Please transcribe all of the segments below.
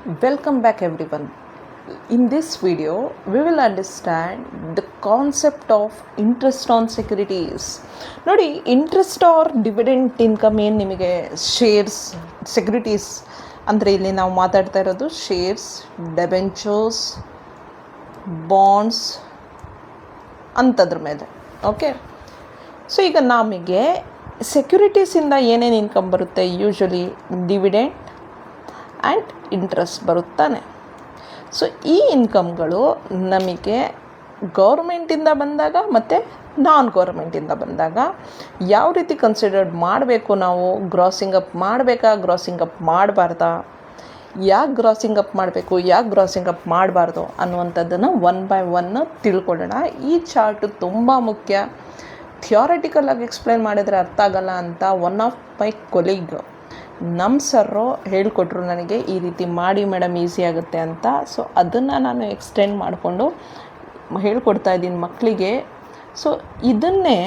Welcome back everyone. In this video we will understand the concept of interest on securities. ನೋಡಿ, interest or dividend income ಏನು ನಿಮಗೆ shares securities ಅಂದರೆ ಇಲ್ಲಿ ನಾವು ಮಾತಾಡ್ತಾ ಇರೋದು ಶೇರ್ಸ್, ಡೆಬೆಂಚರ್ಸ್, ಬಾಂಡ್ಸ್ ಅಂಥದ್ರ ಮೇಲೆ. ಓಕೆ, ಸೊ ಈಗ ನಮಗೆ ಸೆಕ್ಯೂರಿಟೀಸಿಂದ ಏನೇನು ಇನ್ಕಮ್ ಬರುತ್ತೆ? ಯೂಶ್ವಲಿ ಡಿವಿಡೆಂಟ್ ಆ್ಯಂಡ್ ಇಂಟ್ರೆಸ್ಟ್ ಬರುತ್ತಾನೆ. ಸೊ ಈ ಇನ್ಕಮ್ಗಳು ನಮಗೆ ಗೌರ್ಮೆಂಟಿಂದ ಬಂದಾಗ ಮತ್ತು ನಾನ್ ಗೌರ್ಮೆಂಟಿಂದ ಬಂದಾಗ ಯಾವ ರೀತಿ ಕನ್ಸಿಡರ್ಡ್ ಮಾಡಬೇಕು? ನಾವು ಗ್ರಾಸಿಂಗ್ ಅಪ್ ಮಾಡಬೇಕಾ, ಗ್ರಾಸಿಂಗ್ ಅಪ್ ಮಾಡಬಾರ್ದಾ, ಯಾಕೆ ಗ್ರಾಸಿಂಗ್ ಅಪ್ ಮಾಡಬೇಕು, ಯಾಕೆ ಗ್ರಾಸಿಂಗ್ ಅಪ್ ಮಾಡಬಾರ್ದು ಅನ್ನುವಂಥದ್ದನ್ನು ಒನ್ ಬೈ ಒನ್ ತಿಳ್ಕೊಳ್ಳೋಣ. ಈ ಚಾರ್ಟು ತುಂಬ ಮುಖ್ಯ. ಥಿಯಾರಿಟಿಕಲಾಗಿ ಎಕ್ಸ್ಪ್ಲೇನ್ ಮಾಡಿದರೆ ಅರ್ಥ ಆಗಲ್ಲ ಅಂತ ಒನ್ ಆಫ್ ಮೈ ಕೊಲೀಗ್ ನಮ್ಮ ಸರ್ರು ಹೇಳಿಕೊಟ್ರು ನನಗೆ, ಈ ರೀತಿ ಮಾಡಿ ಮೇಡಮ್ ಈಸಿ ಆಗುತ್ತೆ ಅಂತ. ಸೊ ಅದನ್ನು ನಾನು ಎಕ್ಸ್ಟೆಂಡ್ ಮಾಡಿಕೊಂಡು ಹೇಳ್ಕೊಡ್ತಾ ಇದ್ದೀನಿ ಮಕ್ಕಳಿಗೆ. ಸೊ ಇದನ್ನೇ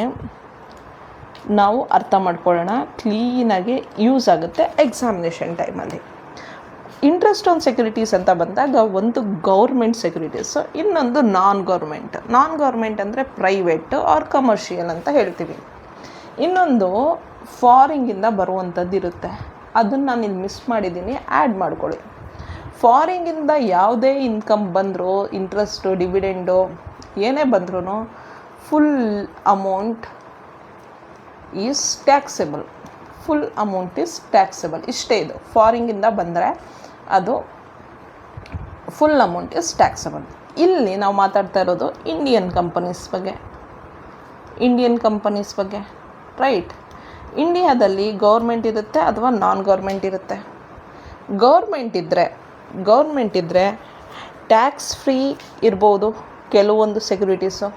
ನಾವು ಅರ್ಥ ಮಾಡ್ಕೊಳ್ಳೋಣ, ಕ್ಲೀನಾಗಿ ಯೂಸ್ ಆಗುತ್ತೆ ಎಕ್ಸಾಮಿನೇಷನ್ ಟೈಮಲ್ಲಿ. ಇಂಟ್ರೆಸ್ಟ್ ಆನ್ ಸೆಕ್ಯೂರಿಟೀಸ್ ಅಂತ ಬಂದಾಗ ಒಂದು ಗೌರ್ಮೆಂಟ್ ಸೆಕ್ಯೂರಿಟೀಸು, ಇನ್ನೊಂದು ನಾನ್ ಗೌರ್ಮೆಂಟ್ ಅಂದರೆ ಪ್ರೈವೇಟ್ ಆರ್ ಕಮರ್ಷಿಯಲ್ ಅಂತ ಹೇಳ್ತೀವಿ. ಇನ್ನೊಂದು ಫಾರಿನಿಂದ ಬರುವಂಥದ್ದು ಇರುತ್ತೆ, ಅದನ್ನು ನಾನು ಇಲ್ಲಿ ಮಿಸ್ ಮಾಡಿದ್ದೀನಿ, ಆ್ಯಡ್ ಮಾಡ್ಕೊಳ್ಳಿ. ಫಾರಿನಿಂದ ಯಾವುದೇ ಇನ್ಕಮ್ ಬಂದರೂ, ಇಂಟ್ರೆಸ್ಟು, ಡಿವಿಡೆಂಡು ಏನೇ ಬಂದ್ರೂ ಫುಲ್ ಅಮೌಂಟ್ ಈಸ್ ಟ್ಯಾಕ್ಸೆಬಲ್. ಇಷ್ಟೇ ಇದು. ಫಾರಿನಿಂದ ಬಂದರೆ ಅದು ಫುಲ್ ಅಮೌಂಟ್ ಈಸ್ ಟ್ಯಾಕ್ಸೆಬಲ್. ಇಲ್ಲಿ ನಾವು ಮಾತಾಡ್ತಾ ಇರೋದು ಇಂಡಿಯನ್ ಕಂಪನೀಸ್ ಬಗ್ಗೆ ರೈಟ್. ಇಂಡಿಯಾದಲ್ಲಿ ಗೌರ್ಮೆಂಟ್ ಇರುತ್ತೆ ಅಥವಾ ನಾನ್ ಗೌರ್ಮೆಂಟ್ ಇರುತ್ತೆ. ಗೌರ್ಮೆಂಟ್ ಇದ್ದರೆ ಟ್ಯಾಕ್ಸ್ ಫ್ರೀ ಇರ್ಬೋದು ಕೆಲವೊಂದು ಸೆಕ್ಯೂರಿಟೀಸು.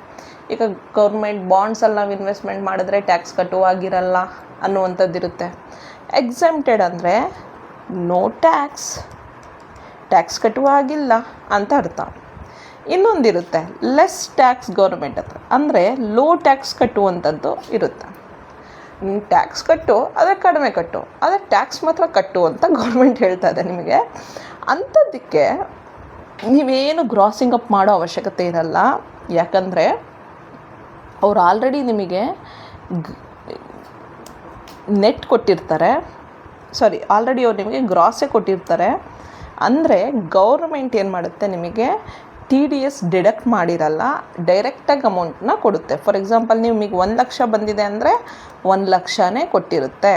ಈಗ ಗೌರ್ಮೆಂಟ್ ಬಾಂಡ್ಸಲ್ಲಿ ನಾವು ಇನ್ವೆಸ್ಟ್ಮೆಂಟ್ ಮಾಡಿದ್ರೆ ಟ್ಯಾಕ್ಸ್ ಕಟ್ಟುವಾಗಿರಲ್ಲ ಅನ್ನುವಂಥದ್ದು ಇರುತ್ತೆ. ಎಕ್ಸೆಂಪ್ಟೆಡ್ ಅಂದರೆ ನೋ ಟ್ಯಾಕ್ಸ್ ಕಟ್ಟುವಾಗಿಲ್ಲ ಅಂತ ಅರ್ಥ. ಇನ್ನೊಂದಿರುತ್ತೆ ಲೆಸ್ ಟ್ಯಾಕ್ಸ್ ಗೌರ್ಮೆಂಟ್ ಹತ್ರ, ಅಂದರೆ ಲೋ ಟ್ಯಾಕ್ಸ್ ಕಟ್ಟುವಂಥದ್ದು ಇರುತ್ತೆ. ಟ್ಯಾಕ್ಸ್ ಕಟ್ಟು, ಅದೇ ಕಡಿಮೆ ಕಟ್ಟು, ಅದೇ ಟ್ಯಾಕ್ಸ್ ಮಾತ್ರ ಕಟ್ಟು ಅಂತ ಗೌರ್ಮೆಂಟ್ ಹೇಳ್ತಾ ಇದೆ ನಿಮಗೆ. ಅಂಥದ್ದಕ್ಕೆ ನೀವೇನು ಗ್ರಾಸಿಂಗ್ ಅಪ್ ಮಾಡೋ ಅವಶ್ಯಕತೆ ಇರಲ್ಲ. ಯಾಕಂದರೆ ಅವ್ರು ಆಲ್ರೆಡಿ ನಿಮಗೆ ನೆಟ್ ಕೊಟ್ಟಿರ್ತಾರೆ, ಆಲ್ರೆಡಿ ಅವ್ರು ನಿಮಗೆ ಗ್ರಾಸೇ ಕೊಟ್ಟಿರ್ತಾರೆ. ಅಂದರೆ ಗೌರ್ಮೆಂಟ್ ಏನು ಮಾಡುತ್ತೆ, ನಿಮಗೆ TDS ಡಿಡಕ್ಟ್ ಮಾಡಿರಲ್ಲ, ಡೈರೆಕ್ಟಾಗಿ ಅಮೌಂಟನ್ನ ಕೊಡುತ್ತೆ. ಫಾರ್ ಎಕ್ಸಾಂಪಲ್ ನಿಮಗೆ 1 ಲಕ್ಷ ಬಂದಿದೆ ಅಂದರೆ 1 ಲಕ್ಷನೇ ಕೊಟ್ಟಿರುತ್ತೆ.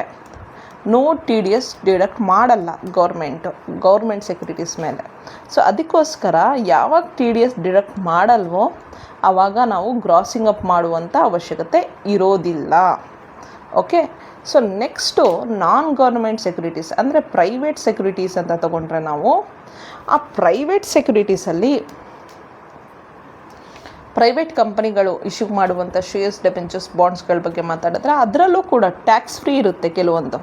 ನೋ TDS ಡಿಡಕ್ಟ್ ಮಾಡಲ್ಲ ಗೌರ್ಮೆಂಟ್ ಸೆಕ್ಯೂರಿಟೀಸ್ ಮೇಲೆ. ಸೊ ಅದಕ್ಕೋಸ್ಕರ ಯಾವಾಗ TDS ಡಿಡಕ್ಟ್ ಮಾಡಲ್ವೋ ಆವಾಗ ನಾವು ಗ್ರಾಸಿಂಗ್ ಅಪ್ ಮಾಡುವಂಥ ಅವಶ್ಯಕತೆ ಇರೋದಿಲ್ಲ. ಓಕೆ, ಸೊ ನೆಕ್ಸ್ಟು ನಾನ್ ಗೌರ್ಮೆಂಟ್ ಸೆಕ್ಯೂರಿಟೀಸ್ ಅಂದರೆ ಪ್ರೈವೇಟ್ ಸೆಕ್ಯೂರಿಟೀಸ್ ಅಂತ ತಗೊಂಡ್ರೆ, ನಾವು ಆ ಪ್ರೈವೇಟ್ ಸೆಕ್ಯೂರಿಟೀಸಲ್ಲಿ ಪ್ರೈವೇಟ್ ಕಂಪನಿಗಳು ಇಶ್ಯೂ ಮಾಡುವಂಥ ಶೇರ್ಸ್, ಡೆಬೆಂಚರ್ಸ್, ಬಾಂಡ್ಸ್ಗಳ ಬಗ್ಗೆ ಮಾತಾಡಿದ್ರೆ ಅದರಲ್ಲೂ ಕೂಡ ಟ್ಯಾಕ್ಸ್ ಫ್ರೀ ಇರುತ್ತೆ ಕೆಲವೊಂದು.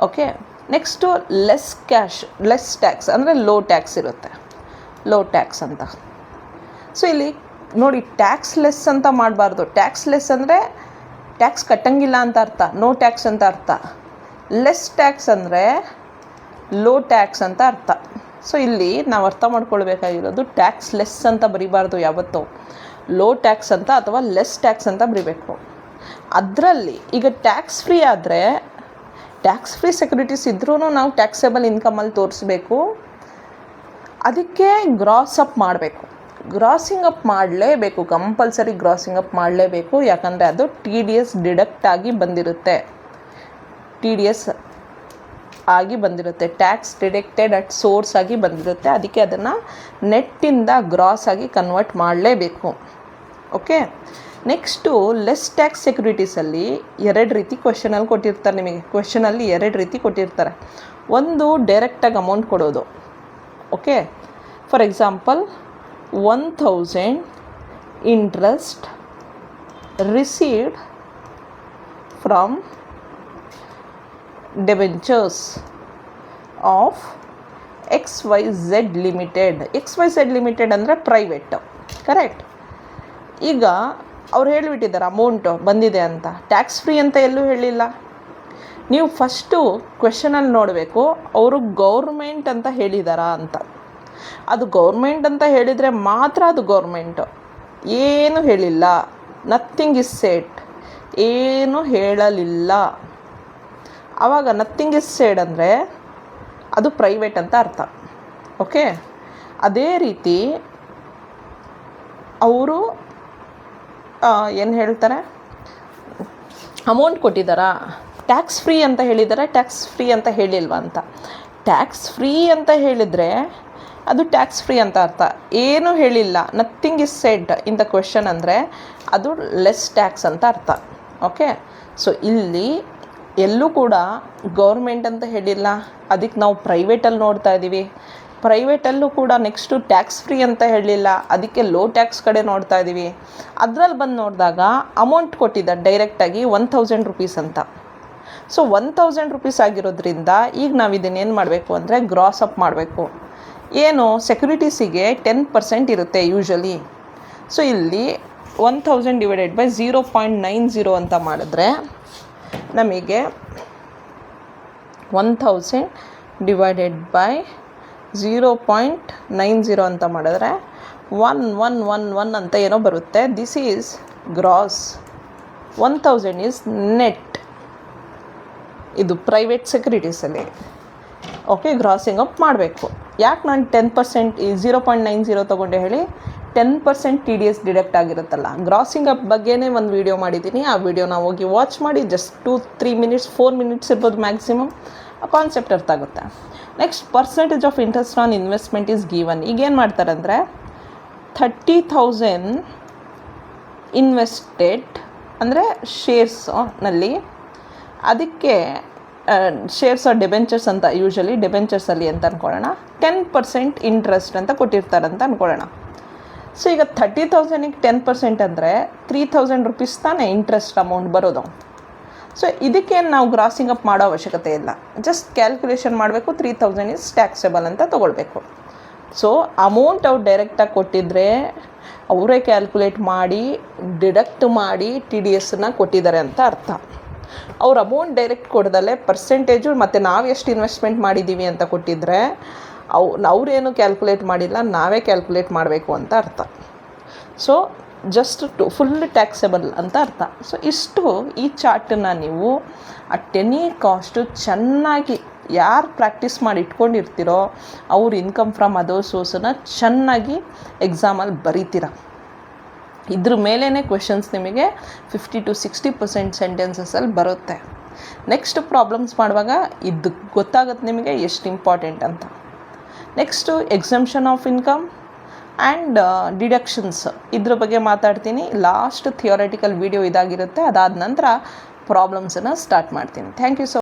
ಓಕೆ, ನೆಕ್ಸ್ಟು ಲೆಸ್ ಟ್ಯಾಕ್ಸ್ ಅಂದರೆ ಲೋ ಟ್ಯಾಕ್ಸ್ ಇರುತ್ತೆ, ಅಂತ. ಸೊ ಇಲ್ಲಿ ನೋಡಿ, ಟ್ಯಾಕ್ಸ್ ಲೆಸ್ ಅಂತ ಮಾಡಬಾರ್ದು. ಟ್ಯಾಕ್ಸ್ ಲೆಸ್ ಅಂದರೆ ಟ್ಯಾಕ್ಸ್ ಕಟ್ಟಂಗಿಲ್ಲ ಅಂತ ಅರ್ಥ, ನೋ ಟ್ಯಾಕ್ಸ್ ಅಂತ ಅರ್ಥ. ಲೆಸ್ ಟ್ಯಾಕ್ಸ್ ಅಂದರೆ ಲೋ ಟ್ಯಾಕ್ಸ್ ಅಂತ ಅರ್ಥ. ಸೊ ಇಲ್ಲಿ ನಾವು ಅರ್ಥ ಮಾಡ್ಕೊಳ್ಬೇಕಾಗಿರೋದು ಟ್ಯಾಕ್ಸ್ ಲೆಸ್ ಅಂತ ಬರಿಬಾರ್ದು ಯಾವತ್ತೂ, ಲೋ ಟ್ಯಾಕ್ಸ್ ಅಂತ ಅಥವಾ ಲೆಸ್ ಟ್ಯಾಕ್ಸ್ ಅಂತ ಬರಿಬೇಕು. ಅದರಲ್ಲಿ ಈಗ ಟ್ಯಾಕ್ಸ್ ಫ್ರೀ ಆದರೆ, ಟ್ಯಾಕ್ಸ್ ಫ್ರೀ ಸೆಕ್ಯೂರಿಟೀಸ್ ಇದ್ರೂ ನಾವು ಟ್ಯಾಕ್ಸೇಬಲ್ ಇನ್ಕಮಲ್ಲಿ ತೋರಿಸ್ಬೇಕು. ಅದಕ್ಕೆ ಗ್ರಾಸಿಂಗ್ ಅಪ್ ಮಾಡಲೇಬೇಕು, ಕಂಪಲ್ಸರಿ ಗ್ರಾಸಿಂಗ್ ಅಪ್ ಮಾಡಲೇಬೇಕು. ಯಾಕಂದರೆ ಅದು TDS ಡಿಡಕ್ಟ್ ಆಗಿ ಬಂದಿರುತ್ತೆ, ಟ್ಯಾಕ್ಸ್ ಡಿಡಕ್ಟೆಡ್ ಅಟ್ ಸೋರ್ಸ್ ಆಗಿ ಬಂದಿರುತ್ತೆ. ಅದಕ್ಕೆ ಅದನ್ನು ನೆಟ್ಟಿಂದ ಗ್ರಾಸ್ ಆಗಿ ಕನ್ವರ್ಟ್ ಮಾಡಲೇಬೇಕು. ಓಕೆ, ನೆಕ್ಸ್ಟು ಲೆಸ್ ಟ್ಯಾಕ್ಸ್ ಸೆಕ್ಯೂರಿಟೀಸಲ್ಲಿ 2 ರೀತಿ ಕ್ವೆಶನಲ್ಲಿ ಕೊಟ್ಟಿರ್ತಾರೆ ನಿಮಗೆ. ಕ್ವೆಶನಲ್ಲಿ 2 ರೀತಿ ಕೊಟ್ಟಿರ್ತಾರೆ. ಒಂದು ಡೈರೆಕ್ಟಾಗಿ ಅಮೌಂಟ್ ಕೊಡೋದು. Okay, for example 1000 interest received from debentures of XYZ limited ಅಂದರೆ ಪ್ರೈವೇಟ್, ಕರೆಕ್ಟ್. ಈಗ ಅವ್ರು ಹೇಳಿಬಿಟ್ಟಿದ್ದಾರೆ ಅಮೌಂಟು ಬಂದಿದೆ ಅಂತ, ಟ್ಯಾಕ್ಸ್ ಫ್ರೀ ಅಂತ ಎಲ್ಲೂ ಹೇಳಿಲ್ಲ. ನೀವು ಫಸ್ಟು ಕ್ವೆಶನಲ್ಲಿ ನೋಡಬೇಕು ಅವರು ಗೌರ್ಮೆಂಟ್ ಅಂತ ಹೇಳಿದಾರಾ ಅಂತ. ಅದು ಗೌರ್ಮೆಂಟ್ ಅಂತ ಹೇಳಿದರೆ ಮಾತ್ರ ಅದು ಗೌರ್ಮೆಂಟು. ಏನು ಹೇಳಿಲ್ಲ, ನಥಿಂಗ್ ಇಸ್ ಸೆಡ್, ಏನು ಹೇಳಲಿಲ್ಲ. ಆವಾಗ ನಥಿಂಗ್ ಇಸ್ ಸೆಡ್ ಅಂದರೆ ಅದು ಪ್ರೈವೇಟ್ ಅಂತ ಅರ್ಥ. ಓಕೆ, ಅದೇ ರೀತಿ ಅವರು ಏನು ಹೇಳ್ತಾರೆ, ಅಮೌಂಟ್ ಕೊಟ್ಟಿದ್ದಾರಾ, ಟ್ಯಾಕ್ಸ್ ಫ್ರೀ ಅಂತ ಹೇಳಿದ್ದಾರೆ, ಟ್ಯಾಕ್ಸ್ ಫ್ರೀ ಅಂತ ಹೇಳಿಲ್ವಾ ಅಂತ. ಟ್ಯಾಕ್ಸ್ ಫ್ರೀ ಅಂತ ಹೇಳಿದರೆ ಅದು ಟ್ಯಾಕ್ಸ್ ಫ್ರೀ ಅಂತ ಅರ್ಥ. ಏನು ಹೇಳಿಲ್ಲ, nothing is said in the question ಅಂದರೆ ಅದು ಲೆಸ್ ಟ್ಯಾಕ್ಸ್ ಅಂತ ಅರ್ಥ. ಓಕೆ, ಸೊ ಇಲ್ಲಿ ಎಲ್ಲೂ ಕೂಡ ಗೌರ್ಮೆಂಟ್ ಅಂತ ಹೇಳಿಲ್ಲ, ಅದಕ್ಕೆ ನಾವು ಪ್ರೈವೇಟಲ್ಲಿ ನೋಡ್ತಾ ಇದ್ದೀವಿ. ಪ್ರೈವೇಟಲ್ಲೂ ಕೂಡ ನೆಕ್ಸ್ಟು ಟ್ಯಾಕ್ಸ್ ಫ್ರೀ ಅಂತ ಹೇಳಲಿಲ್ಲ, ಅದಕ್ಕೆ ಲೋ ಟ್ಯಾಕ್ಸ್ ಕಡೆ ನೋಡ್ತಾ ಇದ್ದೀವಿ. ಅದರಲ್ಲಿ ಬಂದು ನೋಡಿದಾಗ ಅಮೌಂಟ್ ಕೊಟ್ಟಿದ್ದಾರೆ ಡೈರೆಕ್ಟಾಗಿ 1000 ರೂಪೀಸ್ ಅಂತ. ಸೊ 1000 ರೂಪೀಸ್ ಆಗಿರೋದ್ರಿಂದ ಈಗ ನಾವು ಇದನ್ನೇನು ಮಾಡಬೇಕು ಅಂದರೆ ಗ್ರಾಸ್ ಅಪ್ ಮಾಡಬೇಕು. ಏನು, ಸೆಕ್ಯೂರಿಟೀಸಿಗೆ 10% ಇರುತ್ತೆ ಯೂಶ್ವಲಿ. ಸೊ ಇಲ್ಲಿ 1000 ಡಿವೈಡೆಡ್ ಬೈ 0.90 ಅಂತ ಮಾಡಿದ್ರೆ ನಮಗೆ 1000 ಡಿವೈಡೆಡ್ ಬೈ 0.90 ಅಂತ ಮಾಡಿದ್ರೆ 1111 ಅಂತ ಏನೋ ಬರುತ್ತೆ. This is gross, 1000 is net. ಇದು ಪ್ರೈವೇಟ್ ಸೆಕ್ಯೂರಿಟೀಸಲ್ಲಿ. ಓಕೆ, ಗ್ರಾಸಿಂಗ್ ಅಪ್ ಮಾಡಬೇಕು. ಯಾಕೆ ನಾನು 10% 0.90 ತೊಗೊಂಡೆ ಹೇಳಿ, 10% TDS ಡಿಡಕ್ಟ್ ಆಗಿರುತ್ತಲ್ಲ. ಗ್ರಾಸಿಂಗ್ ಅಪ್ ಬಗ್ಗೆನೇ ಒಂದು ವೀಡಿಯೋ ಮಾಡಿದ್ದೀನಿ, ಆ ವಿಡಿಯೋನ ಹೋಗಿ ವಾಚ್ ಮಾಡಿ. ಜಸ್ಟ್ 2-3 ಮಿನಿಟ್ಸ್ 4 ಮಿನಿಟ್ಸ್ ಇರ್ಬೋದು ಮ್ಯಾಕ್ಸಿಮಮ್, ಆ ಕಾನ್ಸೆಪ್ಟ್ ಅರ್ಥ ಆಗುತ್ತೆ. Next, percentage of interest on investment is given. ಈಗೇನು ಮಾಡ್ತಾರೆ ಅಂದರೆ 30,000 ಇನ್ವೆಸ್ಟೆಡ್ ಅಂದರೆ ಶೇರ್ಸ್ನಲ್ಲಿ, ಅದಕ್ಕೆ ಶೇರ್ಸ್ ಆರ್ ಡೆಬೆಂಚರ್ಸ್ ಅಂತ, ಯೂಶ್ವಲಿ ಡೆಬೆಂಚರ್ಸಲ್ಲಿ ಅಂತ ಅಂದ್ಕೊಳ್ಳೋಣ, 10% ಇಂಟ್ರೆಸ್ಟ್ ಅಂತ ಕೊಟ್ಟಿರ್ತಾರೆ ಅಂತ ಅಂದ್ಕೊಳ್ಳೋಣ. ಸೊ ಈಗ 30,000ಗೆ 10% ಅಂದರೆ 3,000 ರೂಪೀಸ್ ತಾನೇ ಇಂಟ್ರೆಸ್ಟ್ ಅಮೌಂಟ್ ಬರೋದು. ಸೊ ಇದಕ್ಕೇನು ನಾವು ಗ್ರಾಸಿಂಗ್ ಅಪ್ ಮಾಡೋ ಅವಶ್ಯಕತೆ ಇಲ್ಲ, ಜಸ್ಟ್ ಕ್ಯಾಲ್ಕುಲೇಷನ್ ಮಾಡಬೇಕು. 3,000 ಈಸ್ ಟ್ಯಾಕ್ಸೇಬಲ್ ಅಂತ ತೊಗೊಳ್ಬೇಕು. ಸೊ ಅಮೌಂಟ್ ಅವ್ರು ಡೈರೆಕ್ಟಾಗಿ ಕೊಟ್ಟಿದ್ದರೆ ಅವರೇ ಕ್ಯಾಲ್ಕುಲೇಟ್ ಮಾಡಿ ಡಿಡಕ್ಟ್ ಮಾಡಿ TDSನ ಕೊಟ್ಟಿದ್ದಾರೆ ಅಂತ ಅರ್ಥ. ಅವ್ರು ಅಮೌಂಟ್ ಡೈರೆಕ್ಟ್ ಕೊಡ್ದಲ್ಲೇ ಪರ್ಸೆಂಟೇಜು ಮತ್ತು ನಾವು ಎಷ್ಟು ಇನ್ವೆಸ್ಟ್ಮೆಂಟ್ ಮಾಡಿದ್ದೀವಿ ಅಂತ ಕೊಟ್ಟಿದ್ದರೆ ಅವರೇನು ಕ್ಯಾಲ್ಕುಲೇಟ್ ಮಾಡಿಲ್ಲ, ನಾವೇ ಕ್ಯಾಲ್ಕುಲೇಟ್ ಮಾಡಬೇಕು ಅಂತ ಅರ್ಥ. ಸೊ ಜಸ್ಟ್ ಫುಲ್ ಟ್ಯಾಕ್ಸೇಬಲ್ ಅಂತ ಅರ್ಥ. ಸೊ ಇಷ್ಟು ಈ ಚಾರ್ಟನ್ನು ನೀವು ಅಟ್ ಎನಿ ಕಾಸ್ಟು ಚೆನ್ನಾಗಿ ಯಾರು ಪ್ರಾಕ್ಟೀಸ್ ಮಾಡಿ ಇಟ್ಕೊಂಡಿರ್ತೀರೋ ಅವ್ರ ಇನ್ಕಮ್ ಫ್ರಮ್ ಅದರ್ ಸೋರ್ಸನ್ನು ಚೆನ್ನಾಗಿ ಎಕ್ಸಾಮಲ್ಲಿ ಬರೀತೀರ. ಇದ್ರ ಮೇಲೇ ಕ್ವೆಶನ್ಸ್ ನಿಮಗೆ 50 to 60% ಸೆಂಟೆನ್ಸಸಲ್ಲಿ ಬರುತ್ತೆ. ನೆಕ್ಸ್ಟ್ ಪ್ರಾಬ್ಲಮ್ಸ್ ಮಾಡುವಾಗ ಇದು ಗೊತ್ತಾಗುತ್ತೆ ನಿಮಗೆ ಎಷ್ಟು ಇಂಪಾರ್ಟೆಂಟ್ ಅಂತ. Next exemption of income and deductions, ಇದ್ರ ಬಗ್ಗೆ ಮಾತಾಡ್ತೀನಿ. ಲಾಸ್ಟ್ ಥಿಯೋರೆಟಿಕಲ್ ವಿಡಿಯೋ ಇದಾಗಿರುತ್ತೆ, ಅದಾದ ನಂತರ ಪ್ರಾಬ್ಲಮ್ಸನ್ನು ಸ್ಟಾರ್ಟ್ ಮಾಡ್ತೀನಿ. Thank you so